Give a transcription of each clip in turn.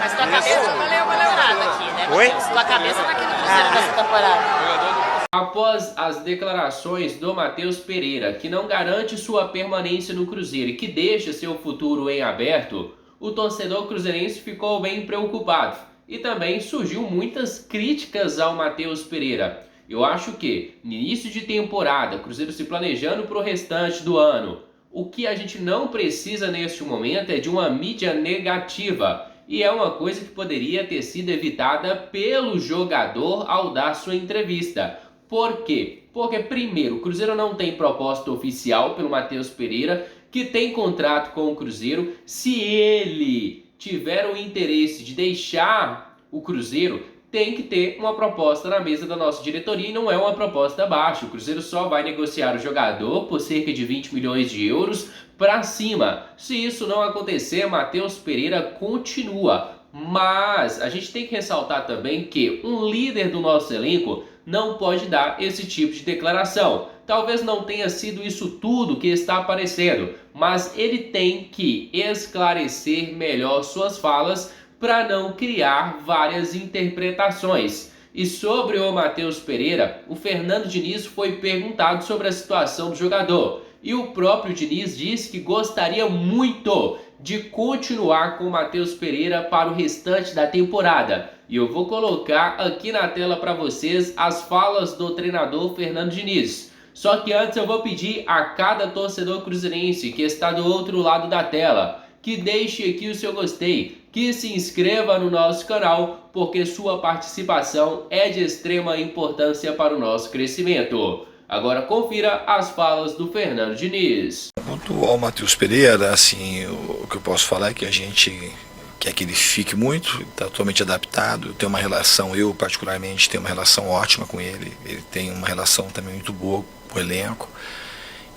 Mas tua cabeça tá melhorada aqui, né? Oi? Tua cabeça tá aqui no Cruzeiro nessa temporada. Após as declarações do Matheus Pereira, que não garante sua permanência no Cruzeiro e que deixa seu futuro em aberto, o torcedor cruzeirense ficou bem preocupado e também surgiu muitas críticas ao Matheus Pereira. Eu acho que, no início de temporada, o Cruzeiro se planejando para o restante do ano, o que a gente não precisa neste momento é de uma mídia negativa. E é uma coisa que poderia ter sido evitada pelo jogador ao dar sua entrevista. Por quê? Porque, primeiro, o Cruzeiro não tem proposta oficial pelo Matheus Pereira, que tem contrato com o Cruzeiro. Se ele tiver o interesse de deixar o Cruzeiro, tem que ter uma proposta na mesa da nossa diretoria e não é uma proposta baixa. O Cruzeiro só vai negociar o jogador por cerca de 20 milhões de euros para cima. Se isso não acontecer, Matheus Pereira continua. Mas a gente tem que ressaltar também que um líder do nosso elenco não pode dar esse tipo de declaração. Talvez não tenha sido isso tudo que está aparecendo, mas ele tem que esclarecer melhor suas falas para não criar várias interpretações. E sobre o Matheus Pereira, o Fernando Diniz foi perguntado sobre a situação do jogador. E o próprio Diniz disse que gostaria muito de continuar com o Matheus Pereira para o restante da temporada. E eu vou colocar aqui na tela para vocês as falas do treinador Fernando Diniz. Só que antes eu vou pedir a cada torcedor cruzeirense que está do outro lado da tela que deixe aqui o seu gostei, que se inscreva no nosso canal, porque sua participação é de extrema importância para o nosso crescimento. Agora confira as falas do Fernando Diniz. Quanto ao Matheus Pereira, assim, o que eu posso falar é que a gente quer que ele fique muito, está totalmente adaptado, tem uma relação, eu particularmente tenho uma relação ótima com ele tem uma relação também muito boa com o elenco,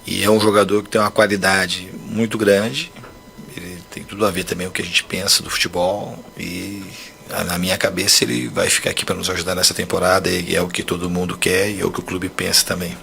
e é um jogador que tem uma qualidade muito grande. Ele tem tudo a ver também com o que a gente pensa do futebol e na minha cabeça ele vai ficar aqui para nos ajudar nessa temporada e é o que todo mundo quer e é o que o clube pensa também.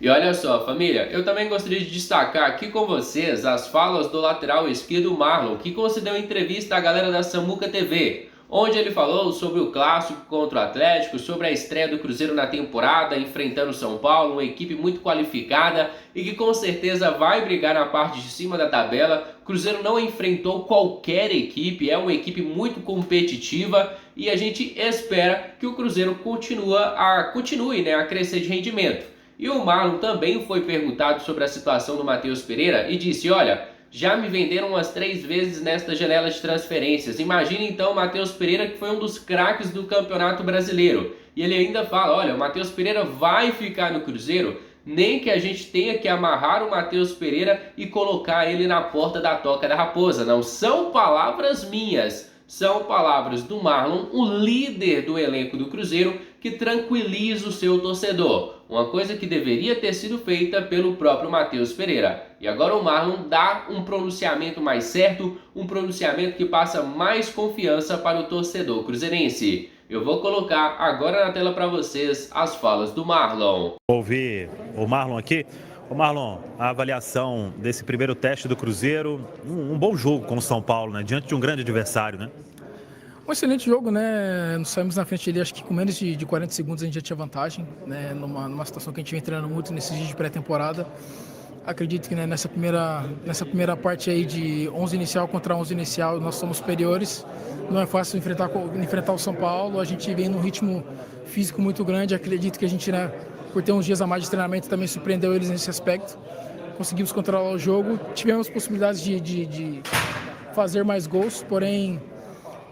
E olha só, família, eu também gostaria de destacar aqui com vocês as falas do lateral esquerdo Marlon, que concedeu entrevista à galera da Samuca TV, onde ele falou sobre o clássico contra o Atlético, sobre a estreia do Cruzeiro na temporada, enfrentando o São Paulo, uma equipe muito qualificada e que com certeza vai brigar na parte de cima da tabela. O Cruzeiro não enfrentou qualquer equipe, é uma equipe muito competitiva e a gente espera que o Cruzeiro continue a crescer de rendimento. E o Marlon também foi perguntado sobre a situação do Matheus Pereira e disse: olha, já me venderam umas 3 vezes nesta janela de transferências. Imagine então o Matheus Pereira, que foi um dos craques do Campeonato Brasileiro. E ele ainda fala: olha, o Matheus Pereira vai ficar no Cruzeiro, nem que a gente tenha que amarrar o Matheus Pereira e colocar ele na porta da Toca da Raposa. Não são palavras minhas, são palavras do Marlon, o líder do elenco do Cruzeiro, que tranquiliza o seu torcedor. Uma coisa que deveria ter sido feita pelo próprio Matheus Pereira. E agora o Marlon dá um pronunciamento mais certo, um pronunciamento que passa mais confiança para o torcedor cruzeirense. Eu vou colocar agora na tela para vocês as falas do Marlon. Ouvir o Marlon aqui. Ô Marlon, a avaliação desse primeiro teste do Cruzeiro, um bom jogo com o São Paulo, né? Diante de um grande adversário, né? Um excelente jogo, né? Nós saímos na frente ali, acho que com menos de 40 segundos a gente já tinha vantagem, né? Numa situação que a gente vem treinando muito nesses dias de pré-temporada. Acredito que, né, nessa primeira parte aí de 11 inicial contra 11 inicial, nós somos superiores. Não é fácil enfrentar o São Paulo, a gente vem num ritmo físico muito grande. Acredito que a gente, né, por ter uns dias a mais de treinamento, também surpreendeu eles nesse aspecto. Conseguimos controlar o jogo, tivemos possibilidades de fazer mais gols, porém,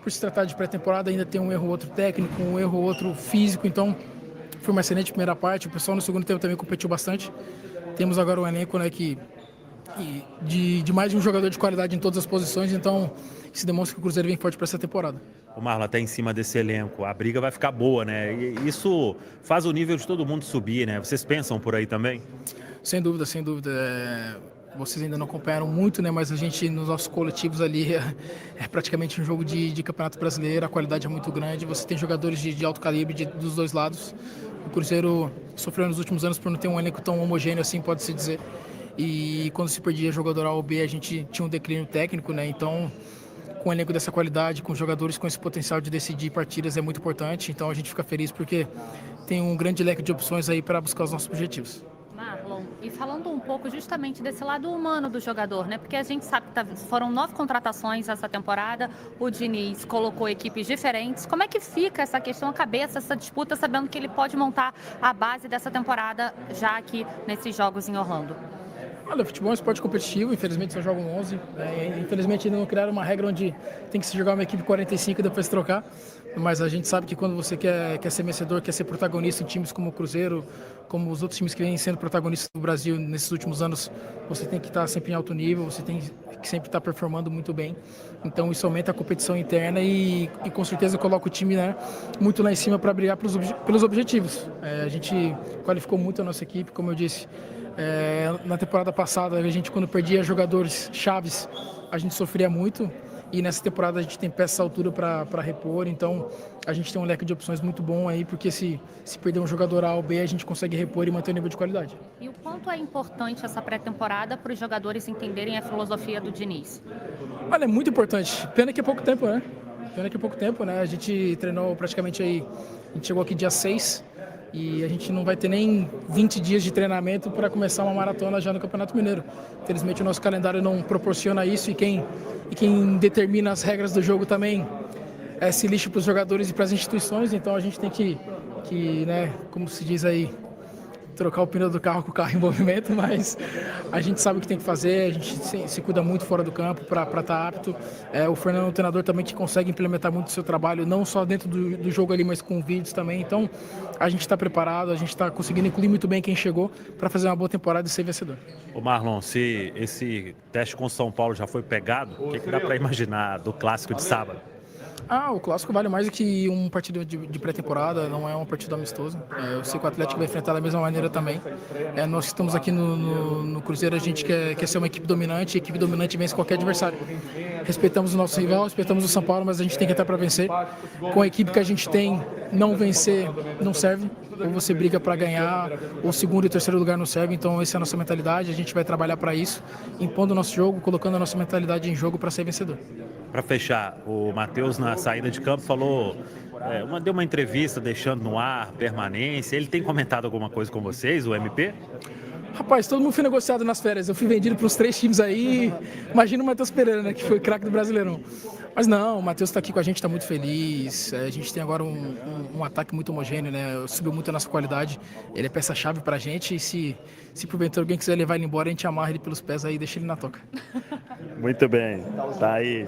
por se tratar de pré-temporada, ainda tem um erro ou outro técnico, um erro ou outro físico, então foi uma excelente primeira parte. O pessoal no segundo tempo também competiu bastante. Temos agora um elenco, né, de mais de um jogador de qualidade em todas as posições, então isso demonstra que o Cruzeiro vem forte para essa temporada. O Marlon, até em cima desse elenco, a briga vai ficar boa, né? E isso faz o nível de todo mundo subir, né? Vocês pensam por aí também? Sem dúvida, sem dúvida. Vocês ainda não acompanharam muito, né? Mas a gente, nos nossos coletivos ali, é praticamente um jogo de Campeonato Brasileiro, a qualidade é muito grande, você tem jogadores de alto calibre dos dois lados. O Cruzeiro sofreu nos últimos anos por não ter um elenco tão homogêneo assim, pode-se dizer. E quando se perdia jogador A ou B, a gente tinha um declínio técnico, né? Então, com um elenco dessa qualidade, com jogadores com esse potencial de decidir partidas é muito importante. Então a gente fica feliz porque tem um grande leque de opções aí para buscar os nossos objetivos. Marlon, e falando um pouco justamente desse lado humano do jogador, né? Porque a gente sabe que foram 9 contratações essa temporada, o Diniz colocou equipes diferentes. Como é que fica essa questão, a cabeça, essa disputa, sabendo que ele pode montar a base dessa temporada já aqui nesses jogos em Orlando? Olha, o futebol é um esporte competitivo, infelizmente só jogam 11. Infelizmente não criaram uma regra onde tem que se jogar uma equipe 45 e depois trocar. Mas a gente sabe que quando você quer ser vencedor, quer ser protagonista em times como o Cruzeiro, como os outros times que vêm sendo protagonistas do Brasil nesses últimos anos, você tem que estar sempre em alto nível, você tem que sempre estar performando muito bem. Então isso aumenta a competição interna e com certeza coloca o time, né, muito lá em cima para brigar pelos objetivos. A gente qualificou muito a nossa equipe, como eu disse. Na temporada passada, a gente quando perdia jogadores chaves, a gente sofria muito. E nessa temporada a gente tem peças à altura para repor, então a gente tem um leque de opções muito bom aí, porque se perder um jogador A ou B, a gente consegue repor e manter o nível de qualidade. E o quanto é importante essa pré-temporada para os jogadores entenderem a filosofia do Diniz? Olha, é muito importante. Pena que é pouco tempo, né? A gente treinou praticamente aí, a gente chegou aqui dia 6 e a gente não vai ter nem 20 dias de treinamento para começar uma maratona já no Campeonato Mineiro. Infelizmente o nosso calendário não proporciona isso e quem determina as regras do jogo também se lixa para os jogadores e para as instituições, então a gente tem que, né, como se diz aí, trocar o pneu do carro com o carro em movimento, mas a gente sabe o que tem que fazer, a gente se cuida muito fora do campo para estar apto. O Fernando é um treinador também que consegue implementar muito o seu trabalho, não só dentro do jogo ali, mas com vídeos também. Então a gente está preparado, a gente está conseguindo incluir muito bem quem chegou para fazer uma boa temporada e ser vencedor. Ô Marlon, se esse teste com São Paulo já foi pegado, o que dá para imaginar do clássico de sábado? O clássico vale mais do que um partido de pré-temporada, não é um partido amistoso. Eu sei que o Atlético vai enfrentar da mesma maneira também. Nós que estamos aqui no Cruzeiro, a gente quer ser uma equipe dominante, e a equipe dominante vence qualquer adversário. Respeitamos o nosso rival, respeitamos o São Paulo, mas a gente tem que entrar para vencer. Com a equipe que a gente tem, não vencer não serve. Ou você briga para ganhar, ou segundo e terceiro lugar não serve. Então essa é a nossa mentalidade, a gente vai trabalhar para isso, impondo o nosso jogo, colocando a nossa mentalidade em jogo para ser vencedor. Para fechar, o Matheus na saída de campo falou, deu uma entrevista deixando no ar permanência. Ele tem comentado alguma coisa com vocês, o MP? Rapaz, todo mundo foi negociado nas férias. Eu fui vendido para os 3 times aí. Imagina o Matheus Pereira, né, que foi craque do Brasileirão. Mas não, o Matheus está aqui com a gente, está muito feliz. A gente tem agora um ataque muito homogêneo, né? Subiu muito a nossa qualidade. Ele é peça-chave para a gente. E se porventura alguém quiser levar ele embora, a gente amarra ele pelos pés aí e deixa ele na toca. Muito bem, tá aí.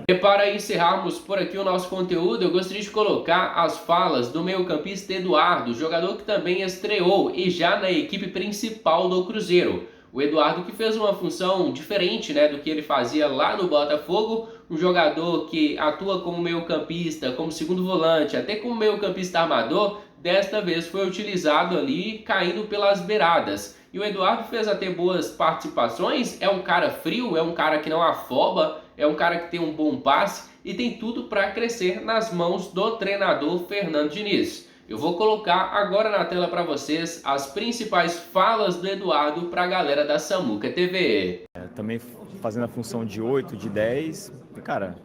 E para encerrarmos por aqui o nosso conteúdo, eu gostaria de colocar as falas do meio-campista Eduardo, jogador que também estreou e já na equipe principal do Cruzeiro. O Eduardo que fez uma função diferente, né, do que ele fazia lá no Botafogo, um jogador que atua como meio-campista, como segundo volante, até como meio-campista armador, desta vez foi utilizado ali caindo pelas beiradas. E o Eduardo fez até boas participações, é um cara frio, é um cara que não afoba, é um cara que tem um bom passe e tem tudo para crescer nas mãos do treinador Fernando Diniz. Eu vou colocar agora na tela para vocês as principais falas do Eduardo para a galera da Samuca TV. Também fazendo a função de 8, de 10, cara,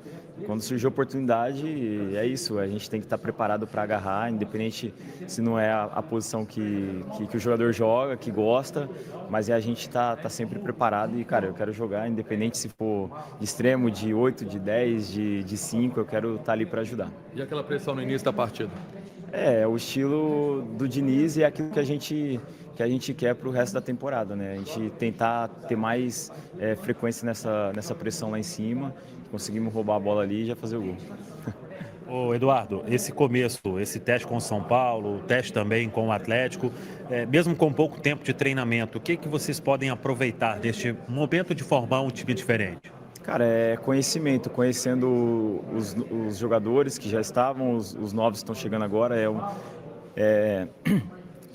quando surgiu a oportunidade, é isso, a gente tem que estar preparado para agarrar, independente se não é a posição que o jogador joga, que gosta, mas a gente tá sempre preparado e, cara, eu quero jogar, independente se for de extremo, de 8, de 10, de 5, eu quero estar ali para ajudar. E aquela pressão no início da partida? É o estilo do Diniz e é aquilo que a gente quer para o resto da temporada, né? A gente tentar ter mais frequência nessa pressão lá em cima, conseguimos roubar a bola ali e já fazer o gol. Ô Eduardo, esse começo, esse teste com o São Paulo, o teste também com o Atlético, mesmo com pouco tempo de treinamento, o que vocês podem aproveitar deste momento de formar um time diferente? Cara, é conhecimento, conhecendo os jogadores que já estavam, os novos que estão chegando agora,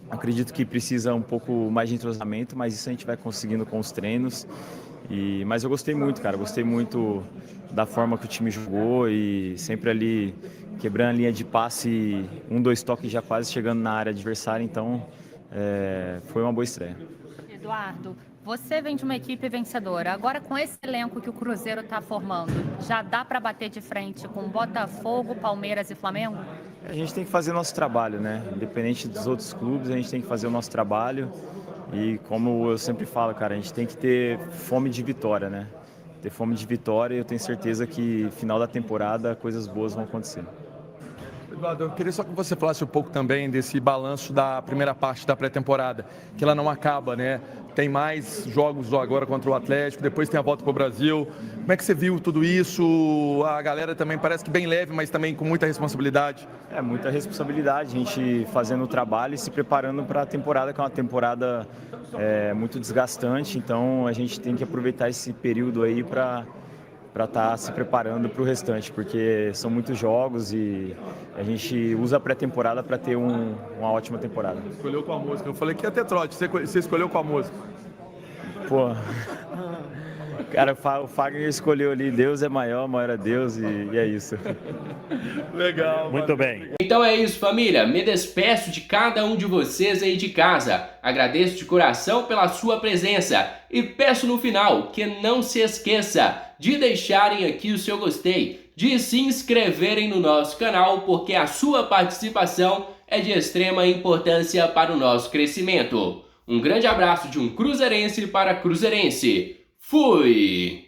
acredito que precisa um pouco mais de entrosamento, mas isso a gente vai conseguindo com os treinos. Mas eu gostei muito, cara, gostei muito da forma que o time jogou e sempre ali quebrando a linha de passe, 1, 2 toques já quase chegando na área adversária, então foi uma boa estreia. Eduardo, Você vem de uma equipe vencedora. Agora, com esse elenco que o Cruzeiro está formando, já dá para bater de frente com Botafogo, Palmeiras e Flamengo? A gente tem que fazer nosso trabalho, né? Independente dos outros clubes, a gente tem que fazer o nosso trabalho. E como eu sempre falo, cara, a gente tem que ter fome de vitória, né? Ter fome de vitória, e eu tenho certeza que final da temporada coisas boas vão acontecer. Eduardo, eu queria só que você falasse um pouco também desse balanço da primeira parte da pré-temporada, que ela não acaba, né? Tem mais jogos agora contra o Atlético, depois tem a volta para o Brasil. Como é que você viu tudo isso? A galera também parece que bem leve, mas também com muita responsabilidade. É muita responsabilidade, a gente fazendo o trabalho e se preparando para a temporada, que é uma temporada muito desgastante, então a gente tem que aproveitar esse período aí para estar se preparando para o restante, porque são muitos jogos e a gente usa a pré-temporada para ter uma ótima temporada. Escolheu com a música. Eu falei que ia ter trote, você escolheu com a música. Pô, cara, o Fagner escolheu ali, Deus é maior, maior é Deus e é isso. Legal. Muito bem. Então é isso, família. Me despeço de cada um de vocês aí de casa. Agradeço de coração pela sua presença e peço no final que não se esqueça de deixarem aqui o seu gostei, de se inscreverem no nosso canal, porque a sua participação é de extrema importância para o nosso crescimento. Um grande abraço de um cruzeirense para cruzeirense. Fui!